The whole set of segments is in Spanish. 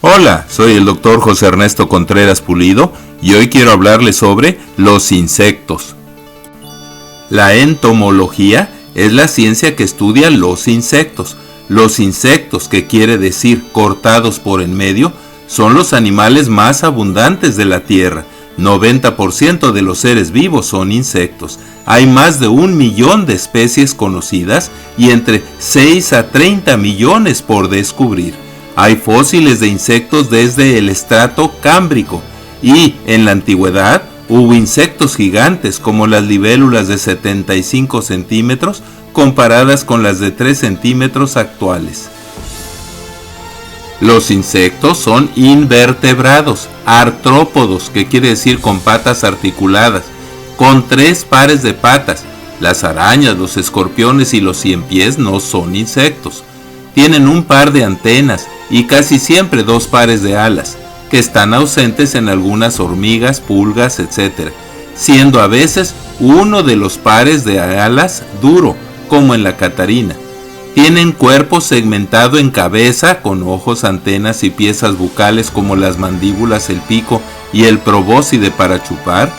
Hola, soy el doctor José Ernesto Contreras Pulido y hoy quiero hablarles sobre los insectos. La entomología es la ciencia que estudia los insectos. Los insectos, que quiere decir cortados por en medio, son los animales más abundantes de la Tierra. 90% de los seres vivos son insectos. Hay más de 1 millón de especies conocidas y entre 6 a 30 millones por descubrir. Hay fósiles de insectos desde el estrato cámbrico y en la antigüedad hubo insectos gigantes como las libélulas de 75 centímetros comparadas con las de 3 centímetros actuales. Los insectos son invertebrados, artrópodos, que quiere decir con patas articuladas, con 3 pares de patas. Las arañas, los escorpiones y los ciempiés no son insectos. Tienen un par de antenas y casi siempre 2 pares de alas, que están ausentes en algunas hormigas, pulgas, etc., siendo a veces uno de los pares de alas duro, como en la catarina. Tienen cuerpo segmentado en cabeza, con ojos, antenas y piezas bucales como las mandíbulas, el pico y el probóscide para chupar,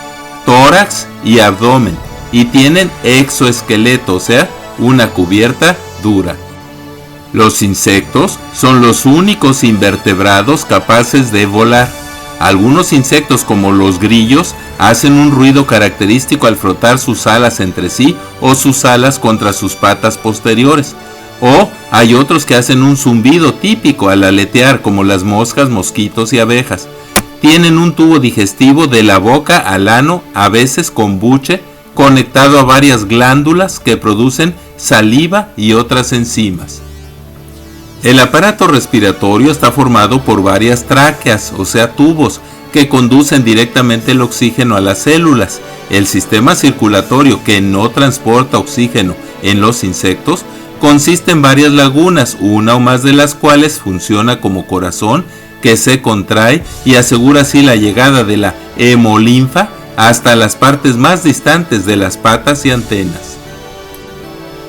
tórax y abdomen, y tienen exoesqueleto, o sea, una cubierta dura. Los insectos son los únicos invertebrados capaces de volar. Algunos insectos, como los grillos, hacen un ruido característico al frotar sus alas entre sí o sus alas contra sus patas posteriores. O hay otros que hacen un zumbido típico al aletear, como las moscas, mosquitos y abejas. Tienen un tubo digestivo de la boca al ano, a veces con buche, conectado a varias glándulas que producen saliva y otras enzimas. El aparato respiratorio está formado por varias tráqueas, o sea tubos, que conducen directamente el oxígeno a las células. El sistema circulatorio, que no transporta oxígeno en los insectos, consiste en varias lagunas, una o más de las cuales funciona como corazón, que se contrae y asegura así la llegada de la hemolinfa hasta las partes más distantes de las patas y antenas.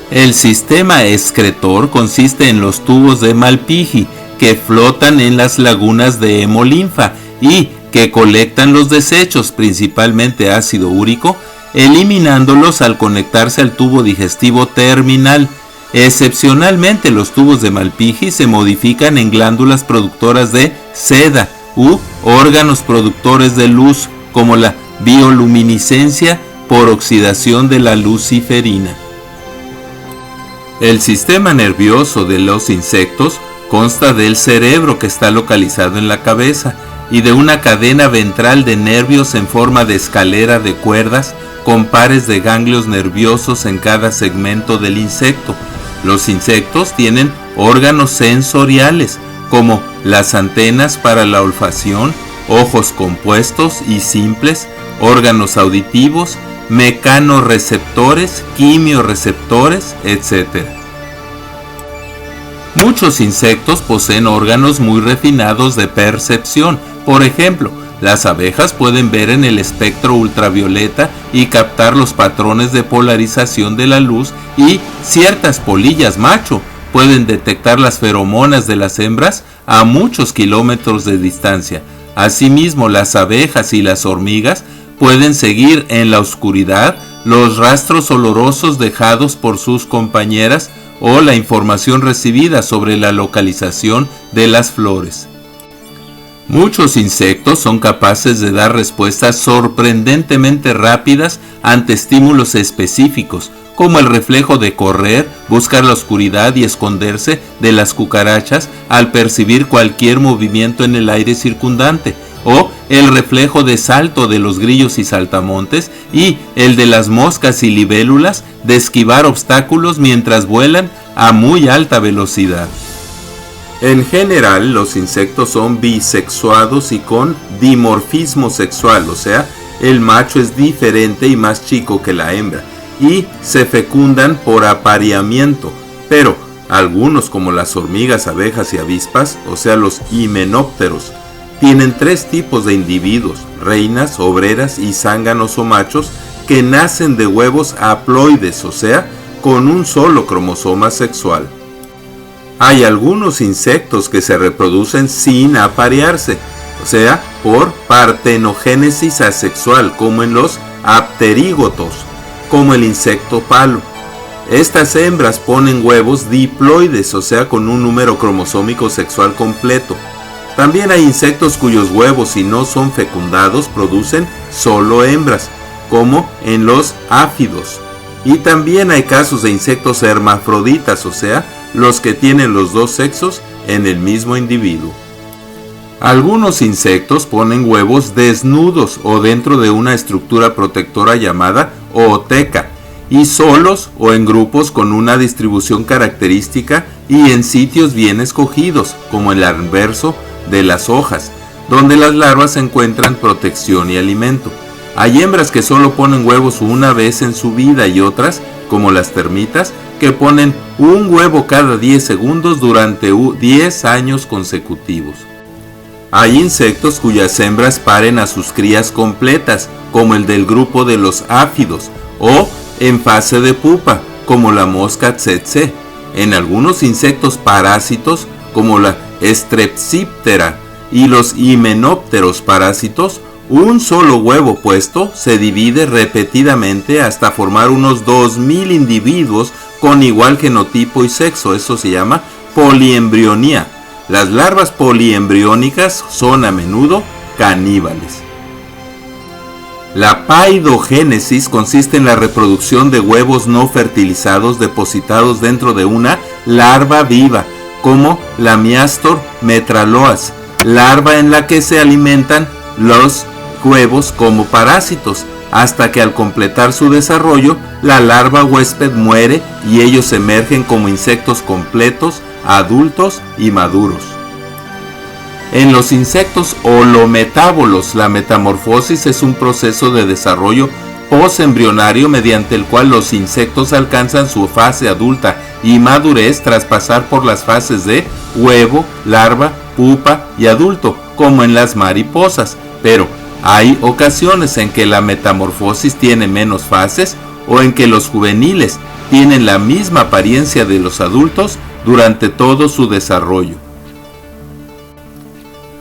El sistema excretor consiste en los tubos de Malpighi, que flotan en las lagunas de hemolinfa y que colectan los desechos, principalmente ácido úrico, eliminándolos al conectarse al tubo digestivo terminal. Excepcionalmente, los tubos de Malpighi se modifican en glándulas productoras de seda u órganos productores de luz, como la bioluminiscencia por oxidación de la luciferina. El sistema nervioso de los insectos consta del cerebro, que está localizado en la cabeza, y de una cadena ventral de nervios en forma de escalera de cuerdas con pares de ganglios nerviosos en cada segmento del insecto. Los insectos tienen órganos sensoriales, como las antenas para la olfacción, ojos compuestos y simples, órganos auditivos, mecanorreceptores, quimiorreceptores, etc. Muchos insectos poseen órganos muy refinados de percepción. Por ejemplo, las abejas pueden ver en el espectro ultravioleta y captar los patrones de polarización de la luz, y ciertas polillas macho pueden detectar las feromonas de las hembras a muchos kilómetros de distancia. Asimismo, las abejas y las hormigas pueden seguir en la oscuridad los rastros olorosos dejados por sus compañeras o la información recibida sobre la localización de las flores. Muchos insectos son capaces de dar respuestas sorprendentemente rápidas ante estímulos específicos, como el reflejo de correr, buscar la oscuridad y esconderse de las cucarachas al percibir cualquier movimiento en el aire circundante, o el reflejo de salto de los grillos y saltamontes, y el de las moscas y libélulas de esquivar obstáculos mientras vuelan a muy alta velocidad. En general, los insectos son bisexuados y con dimorfismo sexual, o sea, el macho es diferente y más chico que la hembra, y se fecundan por apareamiento, pero algunos, como las hormigas, abejas y avispas, o sea los himenópteros, tienen 3 tipos de individuos: reinas, obreras y zánganos o machos, que nacen de huevos haploides, o sea, con un solo cromosoma sexual. Hay algunos insectos que se reproducen sin aparearse, o sea, por partenogénesis asexual, como en los apterígotos, como el insecto palo. Estas hembras ponen huevos diploides, o sea, con un número cromosómico sexual completo. También hay insectos cuyos huevos, si no son fecundados, producen solo hembras, como en los áfidos. Y también hay casos de insectos hermafroditas, o sea, los que tienen los dos sexos en el mismo individuo. Algunos insectos ponen huevos desnudos o dentro de una estructura protectora llamada ooteca, y solos o en grupos con una distribución característica y en sitios bien escogidos, como el anverso de las hojas, donde las larvas encuentran protección y alimento. Hay hembras que solo ponen huevos una vez en su vida y otras, como las termitas, que ponen un huevo cada 10 segundos durante 10 años consecutivos. Hay insectos cuyas hembras paren a sus crías completas, como el del grupo de los áfidos, o en fase de pupa, como la mosca tsetse. En algunos insectos parásitos, como la Strepsiptera y los himenópteros parásitos, un solo huevo puesto se divide repetidamente hasta formar unos 2000 individuos con igual genotipo y sexo. Eso se llama poliembrionía. Las larvas poliembriónicas son a menudo caníbales. La paidogénesis consiste en la reproducción de huevos no fertilizados depositados dentro de una larva viva, como la Miastor metraloas, larva en la que se alimentan los huevos como parásitos, hasta que al completar su desarrollo, la larva huésped muere y ellos emergen como insectos completos, adultos y maduros. En los insectos holometábolos, la metamorfosis es un proceso de desarrollo posembrionario mediante el cual los insectos alcanzan su fase adulta y madurez tras pasar por las fases de huevo, larva, pupa y adulto, como en las mariposas. Pero hay ocasiones en que la metamorfosis tiene menos fases o en que los juveniles tienen la misma apariencia de los adultos durante todo su desarrollo.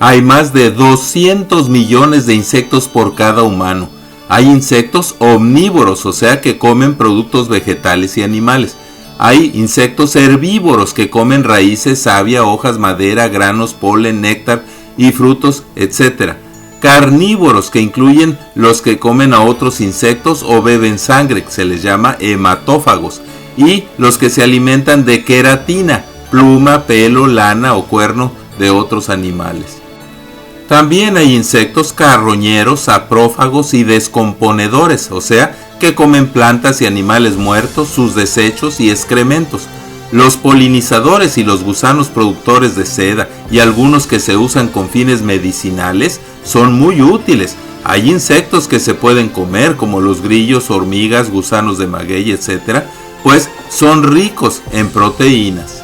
Hay más de 200 millones de insectos por cada humano. Hay insectos omnívoros, o sea que comen productos vegetales y animales. Hay insectos herbívoros que comen raíces, savia, hojas, madera, granos, polen, néctar y frutos, etc. Carnívoros, que incluyen los que comen a otros insectos o beben sangre, que se les llama hematófagos. Y los que se alimentan de queratina, pluma, pelo, lana o cuerno de otros animales. También hay insectos carroñeros, saprófagos y descomponedores, o sea, que comen plantas y animales muertos, sus desechos y excrementos. Los polinizadores y los gusanos productores de seda y algunos que se usan con fines medicinales son muy útiles. Hay insectos que se pueden comer, como los grillos, hormigas, gusanos de maguey, etc., pues son ricos en proteínas.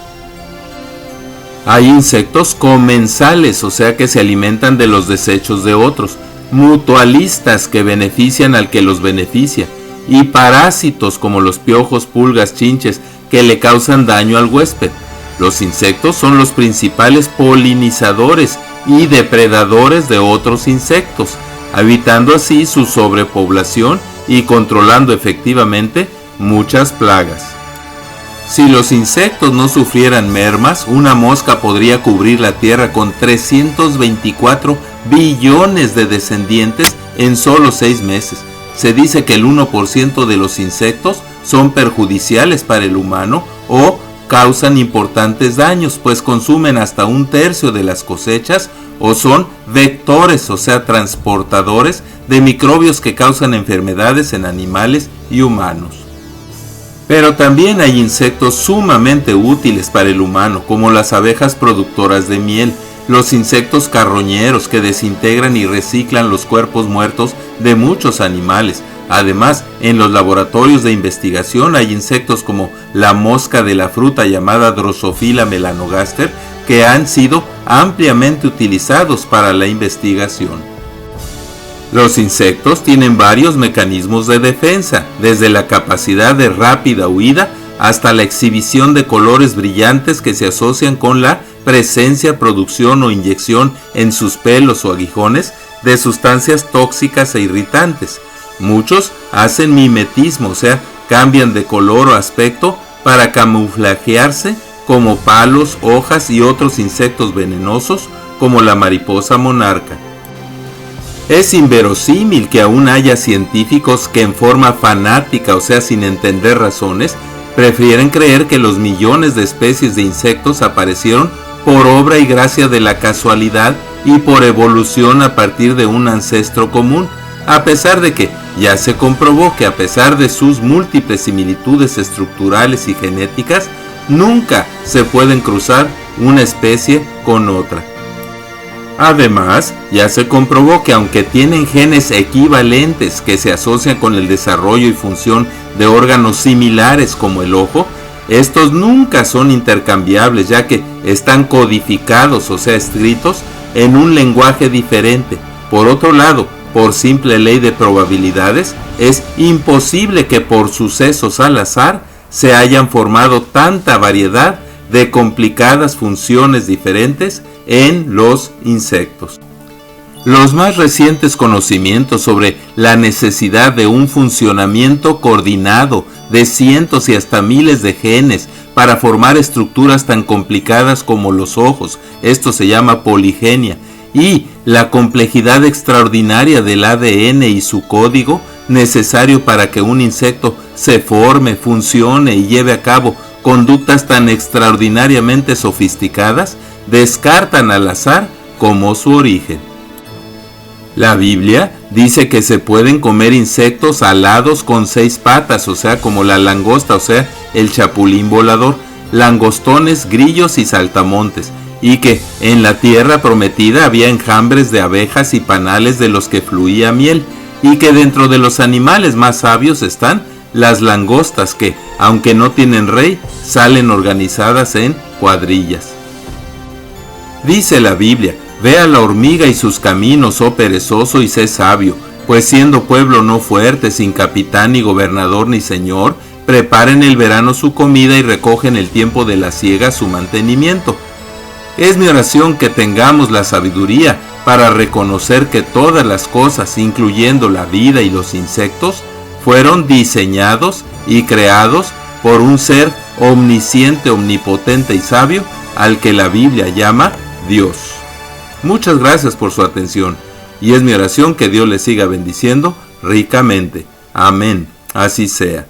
Hay insectos comensales, o sea que se alimentan de los desechos de otros, mutualistas que benefician al que los beneficia, y parásitos como los piojos, pulgas, chinches que le causan daño al huésped. Los insectos son los principales polinizadores y depredadores de otros insectos, evitando así su sobrepoblación y controlando efectivamente muchas plagas. Si los insectos no sufrieran mermas, una mosca podría cubrir la Tierra con 324 billones de descendientes en solo 6 meses. Se dice que el 1% de los insectos son perjudiciales para el humano o causan importantes daños, pues consumen hasta 1/3 de las cosechas o son vectores, o sea, transportadores de microbios que causan enfermedades en animales y humanos. Pero también hay insectos sumamente útiles para el humano, como las abejas productoras de miel, los insectos carroñeros que desintegran y reciclan los cuerpos muertos de muchos animales. Además, en los laboratorios de investigación hay insectos como la mosca de la fruta llamada Drosophila melanogaster, que han sido ampliamente utilizados para la investigación. Los insectos tienen varios mecanismos de defensa, desde la capacidad de rápida huida hasta la exhibición de colores brillantes que se asocian con la presencia, producción o inyección en sus pelos o aguijones de sustancias tóxicas e irritantes. Muchos hacen mimetismo, o sea, cambian de color o aspecto para camuflajearse como palos, hojas y otros insectos venenosos como la mariposa monarca. Es inverosímil que aún haya científicos que en forma fanática, o sea, sin entender razones, prefieren creer que los millones de especies de insectos aparecieron por obra y gracia de la casualidad y por evolución a partir de un ancestro común, a pesar de que ya se comprobó que a pesar de sus múltiples similitudes estructurales y genéticas, nunca se pueden cruzar una especie con otra. Además, ya se comprobó que aunque tienen genes equivalentes que se asocian con el desarrollo y función de órganos similares como el ojo, estos nunca son intercambiables, ya que están codificados, o sea, escritos en un lenguaje diferente. Por otro lado, por simple ley de probabilidades, es imposible que por sucesos al azar se hayan formado tanta variedad de complicadas funciones diferentes en los insectos. Los más recientes conocimientos sobre la necesidad de un funcionamiento coordinado de cientos y hasta miles de genes para formar estructuras tan complicadas como los ojos, esto se llama poligenia, y la complejidad extraordinaria del ADN y su código necesario para que un insecto se forme, funcione y lleve a cabo conductas tan extraordinariamente sofisticadas, descartan al azar como su origen. La Biblia dice que se pueden comer insectos alados con 6 patas, o sea, como la langosta, o sea, el chapulín volador, langostones, grillos y saltamontes, y que en la tierra prometida había enjambres de abejas y panales de los que fluía miel, y que dentro de los animales más sabios están las langostas que, aunque no tienen rey, salen organizadas en cuadrillas. Dice la Biblia: ve a la hormiga y sus caminos, oh perezoso, y sé sabio, pues siendo pueblo no fuerte, sin capitán ni gobernador ni señor, prepara en el verano su comida y recoge en el tiempo de la siega su mantenimiento. Es mi oración que tengamos la sabiduría para reconocer que todas las cosas, incluyendo la vida y los insectos, fueron diseñados y creados por un ser omnisciente, omnipotente y sabio, al que la Biblia llama Dios. Muchas gracias por su atención, y es mi oración que Dios les siga bendiciendo ricamente. Amén. Así sea.